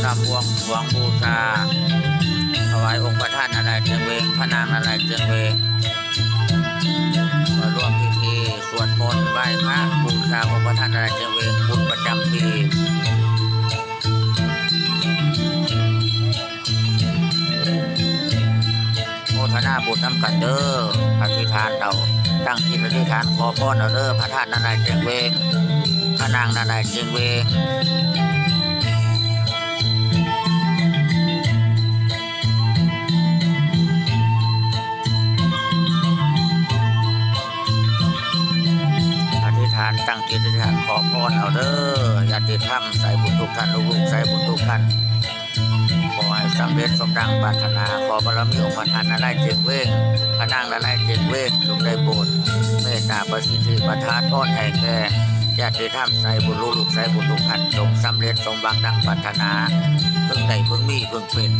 รำบวงสรวงบูชาถวายองค์พระธาตุนารายณ์เจียงเวงพระนางนารายณ์เจียงเวงมาร่วมพิธีสวดมนต์ไหว้พระบูชาองค์พระธาตุนารายณ์เจียงเวงบุญประจำปีโมทนาบุญน้ำกันเด้ออธิษฐานเราตั้งจิตอธิษฐานขอพรเอาเด้อพระธาตุนารายณ์เจียงเวงพระนางนารายณ์เจียงเวงตั้งจิตอธิษฐานขอพรเอาเด้อญาติธรรมใส่บุญทุกท่านลูกๆใส่บุญทุกท่านขอให้สำเร็จสมดังปรารถนาขอบารมีองค์พระธาตุนารายณ์เจียงเวงพระนางนารายณ์เจียงเวงจงได้โปรดเมตตาประสิทธิประทานพรให้แก่ญาติธรรมใส่บุญลูกๆใส่บุญทุกท่านจงสำเร็จสมบังดังปรารถนาเพิ่งได้เพิ่งมีเพิ่งเป็น